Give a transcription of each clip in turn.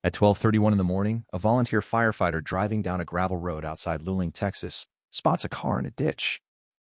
At 12:31 in the morning, a volunteer firefighter driving down a gravel road outside Luling, Texas, spots a car in a ditch.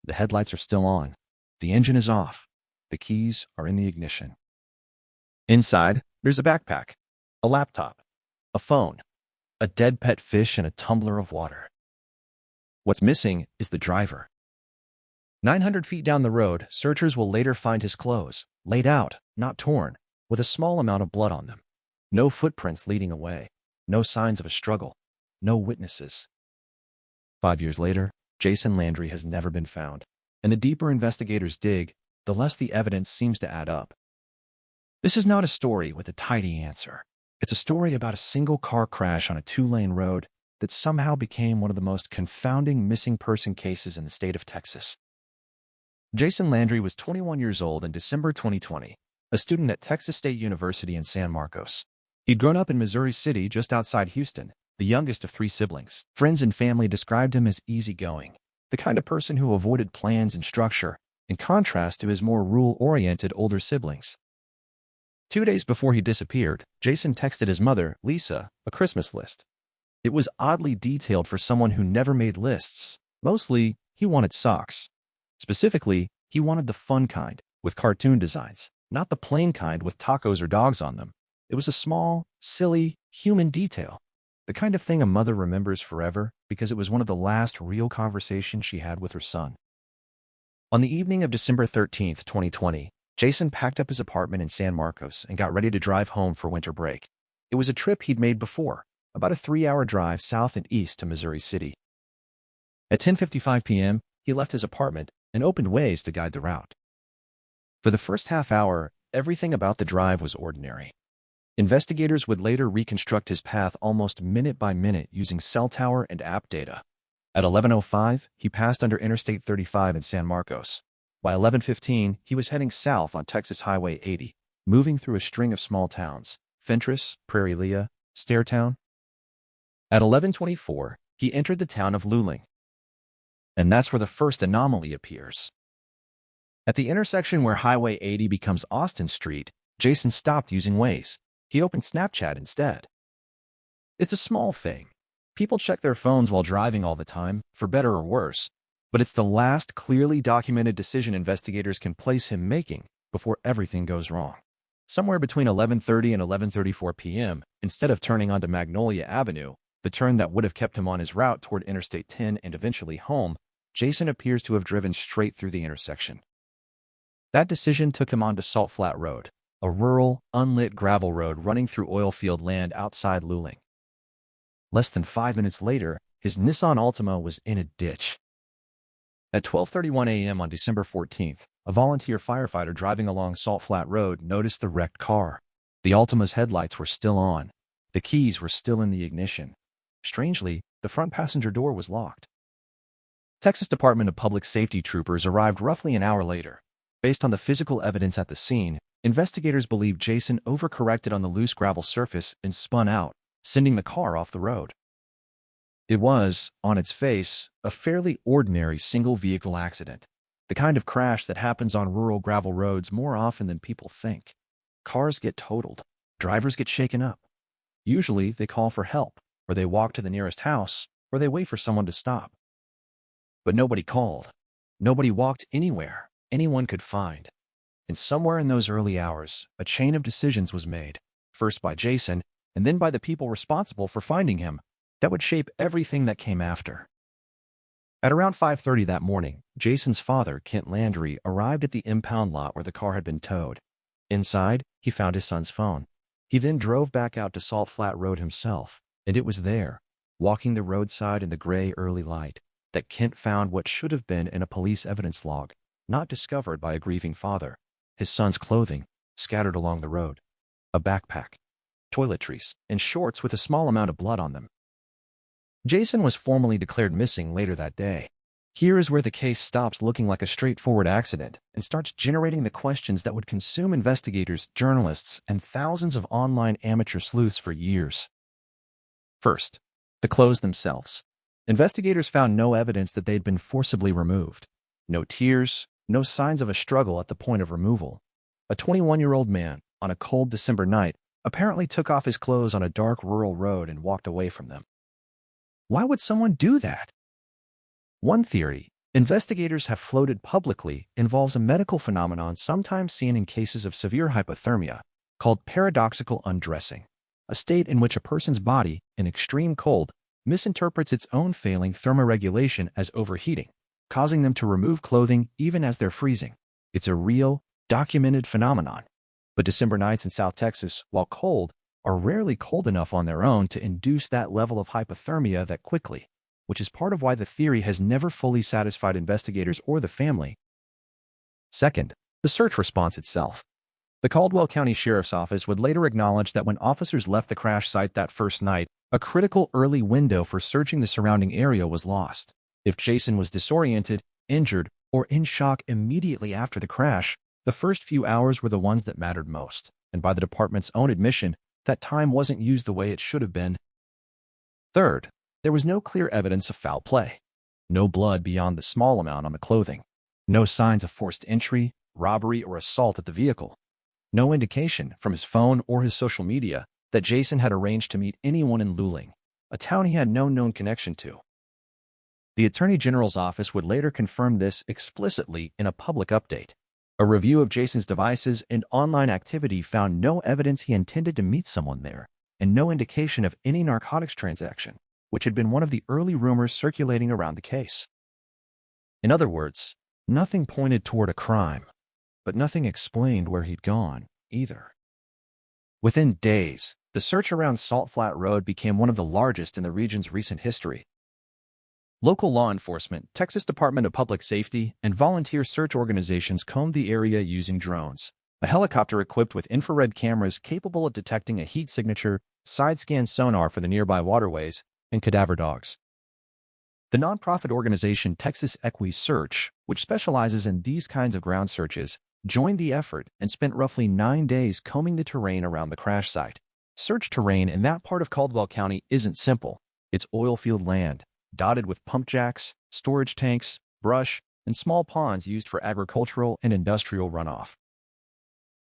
The headlights are still on. The engine is off. The keys are in the ignition. Inside, there's a backpack, a laptop, a phone, a dead pet fish, and a tumbler of water. What's missing is the driver. 900 feet down the road, searchers will later find his clothes, laid out, not torn, with a small amount of blood on them. No footprints leading away, no signs of a struggle, no witnesses. 5 years later, Jason Landry has never been found, and the deeper investigators dig, the less the evidence seems to add up. This is not a story with a tidy answer. It's a story about a single car crash on a two-lane road that somehow became one of the most confounding missing person cases in the state of Texas. Jason Landry was 21 years old in December 2020, a student at Texas State University in San Marcos. He'd grown up in Missouri City, just outside Houston, the youngest of three siblings. Friends and family described him as easygoing, the kind of person who avoided plans and structure, in contrast to his more rule-oriented older siblings. 2 days before he disappeared, Jason texted his mother, Lisa, a Christmas list. It was oddly detailed for someone who never made lists. Mostly, he wanted socks. Specifically, he wanted the fun kind, with cartoon designs, not the plain kind with tacos or dogs on them. It was a small, silly, human detail, the kind of thing a mother remembers forever because it was one of the last real conversations she had with her son. On the evening of December 13th, 2020, Jason packed up his apartment in San Marcos and got ready to drive home for winter break. It was a trip he'd made before, about a 3-hour drive south and east to Missouri City. At 10:55 p.m., he left his apartment and opened Waze to guide the route. For the first half hour, everything about the drive was ordinary. Investigators would later reconstruct his path almost minute by minute using cell tower and app data. At 11:05, he passed under Interstate 35 in San Marcos. By 11:15, he was heading south on Texas Highway 80, moving through a string of small towns: Fentress, Prairie Leah, Stairtown. At 11:24, he entered the town of Luling. And that's where the first anomaly appears. At the intersection where Highway 80 becomes Austin Street, Jason stopped using Waze. He opened Snapchat instead. It's a small thing. People check their phones while driving all the time, for better or worse, but it's the last clearly documented decision investigators can place him making before everything goes wrong. Somewhere between 11:30 and 11:34 p.m., instead of turning onto Magnolia Avenue, the turn that would have kept him on his route toward Interstate 10 and eventually home, Jason appears to have driven straight through the intersection. That decision took him onto Salt Flat Road, a rural, unlit gravel road running through oilfield land outside Luling. Less than 5 minutes later, his Nissan Altima was in a ditch. At 12:31 a.m. on December 14th, a volunteer firefighter driving along Salt Flat Road noticed the wrecked car. The Altima's headlights were still on. The keys were still in the ignition. Strangely, the front passenger door was locked. Texas Department of Public Safety troopers arrived roughly an hour later. Based on the physical evidence at the scene, investigators believe Jason overcorrected on the loose gravel surface and spun out, sending the car off the road. It was, on its face, a fairly ordinary single-vehicle accident, the kind of crash that happens on rural gravel roads more often than people think. Cars get totaled. Drivers get shaken up. Usually, they call for help, or they walk to the nearest house, or they wait for someone to stop. But nobody called. Nobody walked anywhere anyone could find. And somewhere in those early hours, a chain of decisions was made, first by Jason, and then by the people responsible for finding him, that would shape everything that came after. At around 5:30 that morning, Jason's father, Kent Landry, arrived at the impound lot where the car had been towed. Inside, he found his son's phone. He then drove back out to Salt Flat Road himself, and it was there, walking the roadside in the gray early light, that Kent found what should have been in a police evidence log, not discovered by a grieving father: his son's clothing, scattered along the road, a backpack, toiletries, and shorts with a small amount of blood on them. Jason was formally declared missing later that day. Here is where the case stops looking like a straightforward accident and starts generating the questions that would consume investigators, journalists, and thousands of online amateur sleuths for years. First, the clothes themselves. Investigators found no evidence that they'd been forcibly removed. No tears, no signs of a struggle at the point of removal. A 21-year-old man, on a cold December night, apparently took off his clothes on a dark rural road and walked away from them. Why would someone do that? One theory investigators have floated publicly involves a medical phenomenon sometimes seen in cases of severe hypothermia called paradoxical undressing, a state in which a person's body, in extreme cold, misinterprets its own failing thermoregulation as overheating, causing them to remove clothing even as they're freezing. It's a real, documented phenomenon. But December nights in South Texas, while cold, are rarely cold enough on their own to induce that level of hypothermia that quickly, which is part of why the theory has never fully satisfied investigators or the family. Second, the search response itself. The Caldwell County Sheriff's Office would later acknowledge that when officers left the crash site that first night, a critical early window for searching the surrounding area was lost. If Jason was disoriented, injured, or in shock immediately after the crash, the first few hours were the ones that mattered most, and by the department's own admission, that time wasn't used the way it should have been. Third, there was no clear evidence of foul play. No blood beyond the small amount on the clothing. No signs of forced entry, robbery, or assault at the vehicle. No indication from his phone or his social media that Jason had arranged to meet anyone in Luling, a town he had no known connection to. The Attorney General's office would later confirm this explicitly in a public update. A review of Jason's devices and online activity found no evidence he intended to meet someone there, and no indication of any narcotics transaction, which had been one of the early rumors circulating around the case. In other words, nothing pointed toward a crime, but nothing explained where he'd gone, either. Within days, the search around Salt Flat Road became one of the largest in the region's recent history. Local law enforcement, Texas Department of Public Safety, and volunteer search organizations combed the area using drones, a helicopter equipped with infrared cameras capable of detecting a heat signature, side-scan sonar for the nearby waterways, and cadaver dogs. The nonprofit organization Texas Equi Search, which specializes in these kinds of ground searches, joined the effort and spent roughly 9 days combing the terrain around the crash site. Search terrain in that part of Caldwell County isn't simple. It's oilfield land, dotted with pump jacks, storage tanks, brush, and small ponds used for agricultural and industrial runoff.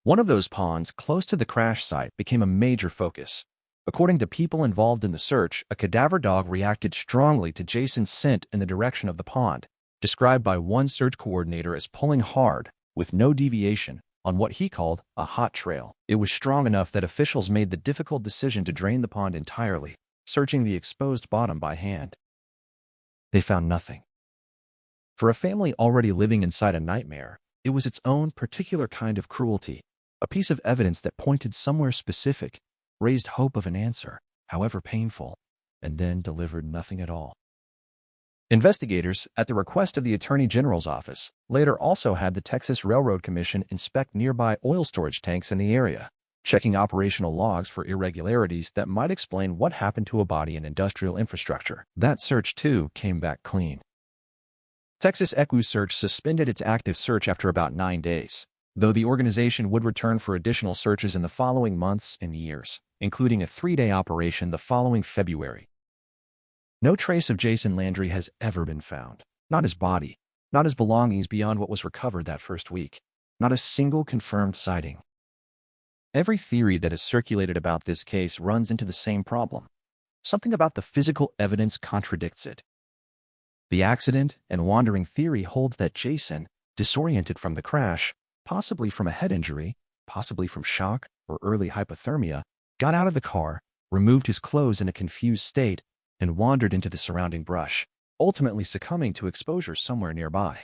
One of those ponds close to the crash site became a major focus. According to people involved in the search, a cadaver dog reacted strongly to Jason's scent in the direction of the pond, described by one search coordinator as pulling hard, with no deviation, on what he called a hot trail. It was strong enough that officials made the difficult decision to drain the pond entirely, searching the exposed bottom by hand. They found nothing. For a family already living inside a nightmare, it was its own particular kind of cruelty, a piece of evidence that pointed somewhere specific, raised hope of an answer, however painful, and then delivered nothing at all. Investigators, at the request of the Attorney General's office, later also had the Texas Railroad Commission inspect nearby oil storage tanks in the area, checking operational logs for irregularities that might explain what happened to a body in industrial infrastructure. That search, too, came back clean. Texas EquiSearch suspended its active search after about 9 days, though the organization would return for additional searches in the following months and years, including a 3-day operation the following February. No trace of Jason Landry has ever been found. Not his body, not his belongings beyond what was recovered that first week, not a single confirmed sighting. Every theory that has circulated about this case runs into the same problem. Something about the physical evidence contradicts it. The accident and wandering theory holds that Jason, disoriented from the crash, possibly from a head injury, possibly from shock or early hypothermia, got out of the car, removed his clothes in a confused state, and wandered into the surrounding brush, ultimately succumbing to exposure somewhere nearby.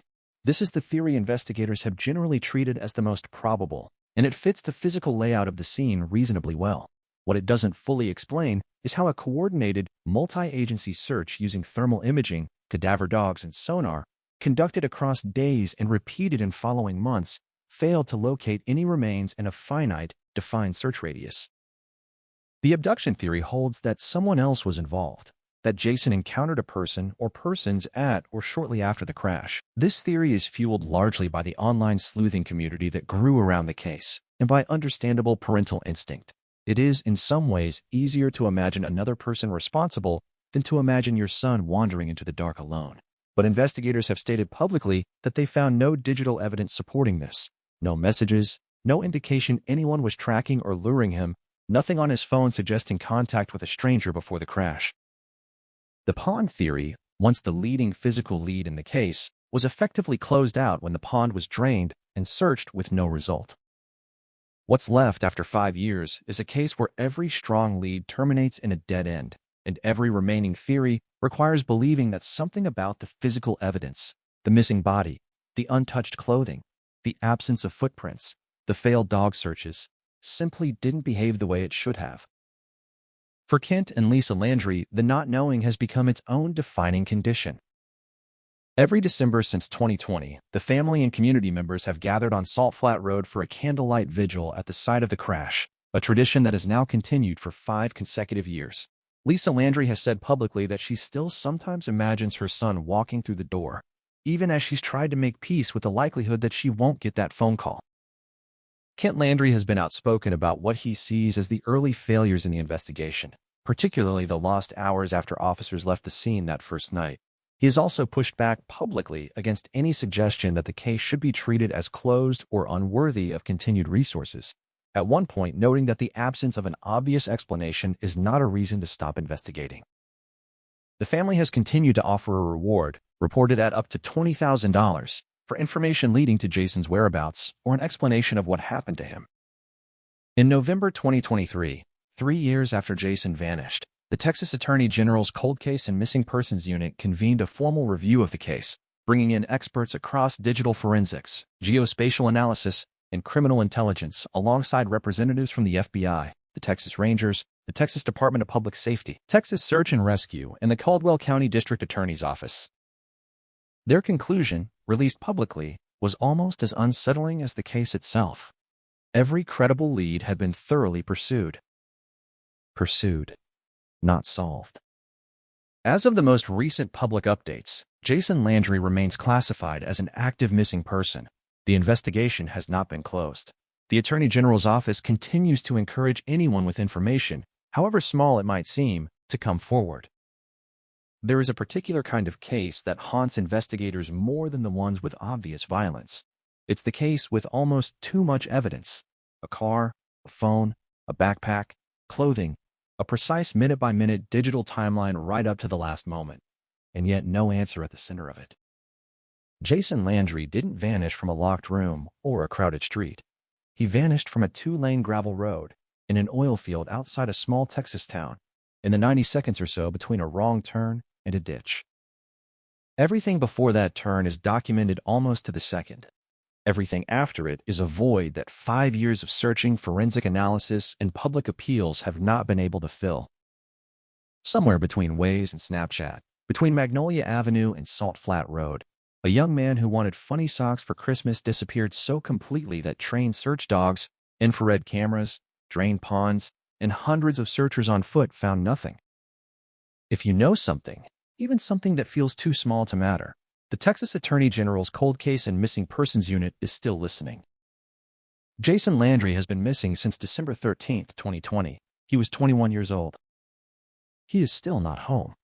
This is the theory investigators have generally treated as the most probable, and it fits the physical layout of the scene reasonably well. What it doesn't fully explain is how a coordinated, multi-agency search using thermal imaging, cadaver dogs, and sonar, conducted across days and repeated in following months, failed to locate any remains in a finite, defined search radius. The abduction theory holds that someone else was involved, that Jason encountered a person or persons at or shortly after the crash. This theory is fueled largely by the online sleuthing community that grew around the case, and by understandable parental instinct. It is, in some ways, easier to imagine another person responsible than to imagine your son wandering into the dark alone. But investigators have stated publicly that they found no digital evidence supporting this. No messages, no indication anyone was tracking or luring him, Nothing on his phone suggesting contact with a stranger before the crash. The pond theory, once the leading physical lead in the case, was effectively closed out when the pond was drained and searched with no result. What's left after 5 years is a case where every strong lead terminates in a dead end, and every remaining theory requires believing that something about the physical evidence, the missing body, the untouched clothing, the absence of footprints, the failed dog searches, simply didn't behave the way it should have. For Kent and Lisa Landry, the not knowing has become its own defining condition. Every December since 2020, the family and community members have gathered on Salt Flat Road for a candlelight vigil at the site of the crash, a tradition that has now continued for 5 consecutive years. Lisa Landry has said publicly that she still sometimes imagines her son walking through the door, even as she's tried to make peace with the likelihood that she won't get that phone call. Kent Landry has been outspoken about what he sees as the early failures in the investigation, particularly the lost hours after officers left the scene that first night. He has also pushed back publicly against any suggestion that the case should be treated as closed or unworthy of continued resources, at one point noting that the absence of an obvious explanation is not a reason to stop investigating. The family has continued to offer a reward, reported at up to $20,000, for information leading to Jason's whereabouts or an explanation of what happened to him. In November 2023, 3 years after Jason vanished, the Texas Attorney General's Cold Case and Missing Persons Unit convened a formal review of the case, bringing in experts across digital forensics, geospatial analysis, and criminal intelligence alongside representatives from the FBI, the Texas Rangers, the Texas Department of Public Safety, Texas Search and Rescue, and the Caldwell County District Attorney's Office. Their conclusion, released publicly, was almost as unsettling as the case itself. Every credible lead had been thoroughly pursued. Not solved. As of the most recent public updates, Jason Landry remains classified as an active missing person. The investigation has not been closed. The Attorney General's office continues to encourage anyone with information, however small it might seem, to come forward. There is a particular kind of case that haunts investigators more than the ones with obvious violence. It's the case with almost too much evidence. A car, a phone, a backpack, clothing, a precise minute-by-minute digital timeline right up to the last moment, and yet no answer at the center of it. Jason Landry didn't vanish from a locked room or a crowded street. He vanished from a 2-lane gravel road in an oil field outside a small Texas town, in the 90 seconds or so between a wrong turn and a ditch. Everything before that turn is documented almost to the second. Everything after it is a void that 5 years of searching, forensic analysis, and public appeals have not been able to fill. Somewhere between Waze and Snapchat, between Magnolia Avenue and Salt Flat Road, a young man who wanted funny socks for Christmas disappeared so completely that trained search dogs, infrared cameras, drained ponds, and hundreds of searchers on foot found nothing. If you know something, even something that feels too small to matter, the Texas Attorney General's Cold Case and Missing Persons Unit is still listening. Jason Landry has been missing since December 13, 2020. He was 21 years old. He is still not home.